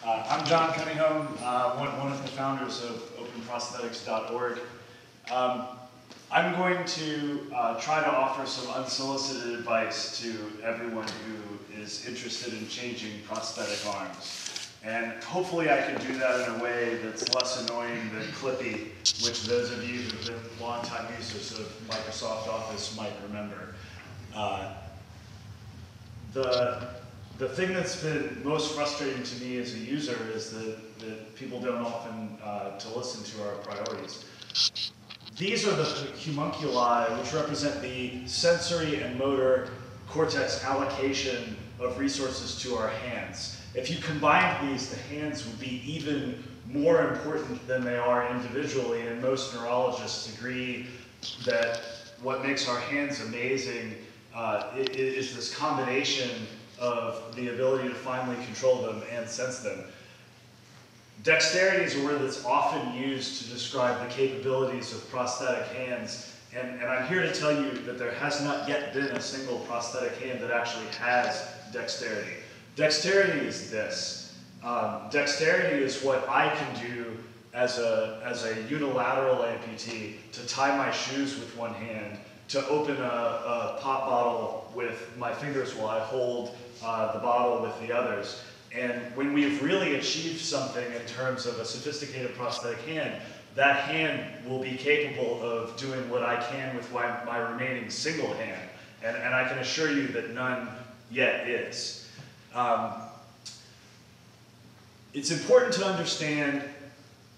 I'm John Kuniholm, one of the founders of OpenProsthetics.org. I'm going to try to offer some unsolicited advice to everyone who is interested in changing prosthetic arms. And hopefully I can do that in a way that's less annoying than Clippy, which those of you who've been longtime users of Microsoft Office might remember. The thing that's been most frustrating to me as a user is that people don't often to listen to our priorities. These are the homunculi, which represent the sensory and motor cortex allocation of resources to our hands. If you combined these, the hands would be even more important than they are individually, and most neurologists agree that what makes our hands amazing is this combination of the ability to finally control them and sense them. Dexterity is a word that's often used to describe the capabilities of prosthetic hands, and I'm here to tell you that there has not yet been a single prosthetic hand that actually has dexterity. Dexterity is this. Dexterity is what I can do as a unilateral amputee to tie my shoes with one hand, to open a pop bottle with my fingers while I hold the bottle with the others. And when we've really achieved something in terms of a sophisticated prosthetic hand, that hand will be capable of doing what I can with my remaining single hand. And I can assure you that none yet is. It's important to understand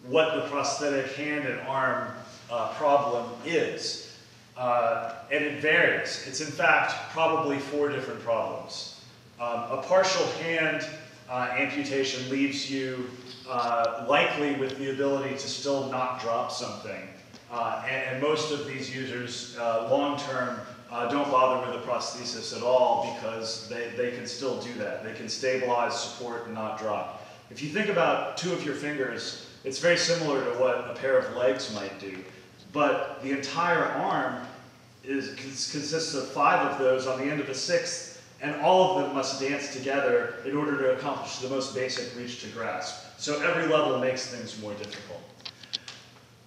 what the prosthetic hand and arm problem is. And it varies. It's in fact probably 4 different problems. A partial hand amputation leaves you likely with the ability to still not drop something. And most of these users, long-term, don't bother with a prosthesis at all because they can still do that. They can stabilize, support, and not drop. If you think about 2 of your fingers, it's very similar to what a pair of legs might do. But the entire arm consists of 5 of those on the end of a 6th, and all of them must dance together in order to accomplish the most basic reach to grasp. So every level makes things more difficult.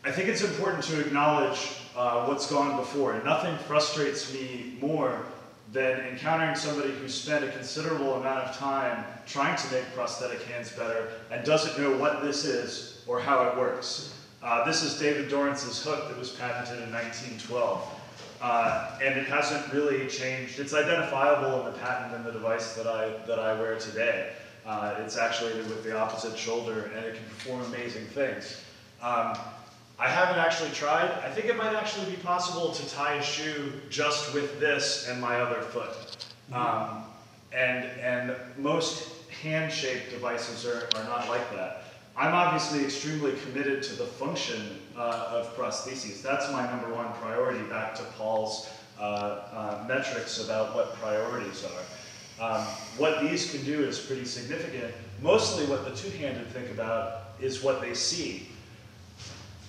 I think it's important to acknowledge what's gone before. Nothing frustrates me more than encountering somebody who spent a considerable amount of time trying to make prosthetic hands better and doesn't know what this is or how it works. This is David Dorans' hook that was patented in 1912. And it hasn't really changed. It's identifiable in the patent and the device that I wear today. It's actually with the opposite shoulder, and it can perform amazing things. I haven't actually tried. I think it might actually be possible to tie a shoe just with this and my other foot. And most hand-shaped devices are not like that. I'm obviously extremely committed to the function of prostheses. That's my #1 priority, back to Paul's metrics about what priorities are. What these can do is pretty significant. Mostly what the two-handed think about is what they see.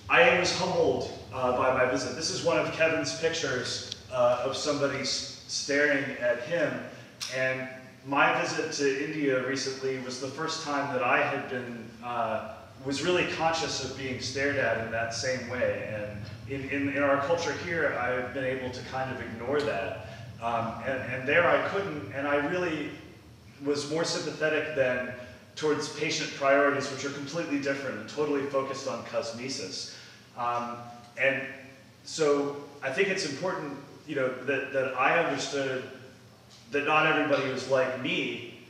I was humbled by my visit. This is one of Kevin's pictures of somebody staring at him, and my visit to India recently was the first time that I had been was really conscious of being stared at in that same way. And in our culture here, I've been able to kind of ignore that. And there I couldn't, and I really was more sympathetic than towards patient priorities, which are completely different and totally focused on cosmesis. And so I think it's important, that I understood that not everybody was like me,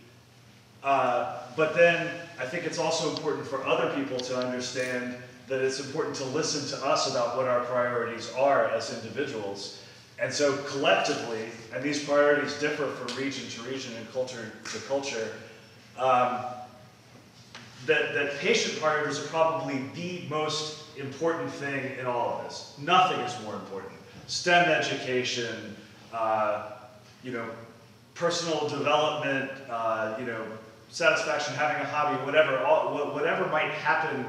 but then I think it's also important for other people to understand that it's important to listen to us about what our priorities are as individuals. And so collectively, and these priorities differ from region to region and culture to culture, that patient priorities are probably the most important thing in all of this. Nothing is more important. STEM education, personal development, satisfaction, having a hobby, whatever might happen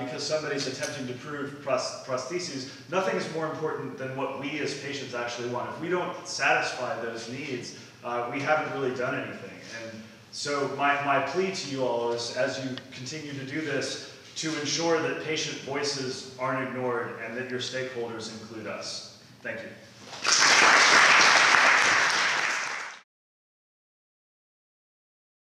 because somebody's attempting to prove prostheses, nothing is more important than what we as patients actually want. If we don't satisfy those needs, we haven't really done anything. And So my plea to you all is, as you continue to do this, to ensure that patient voices aren't ignored and that your stakeholders include us. Thank you.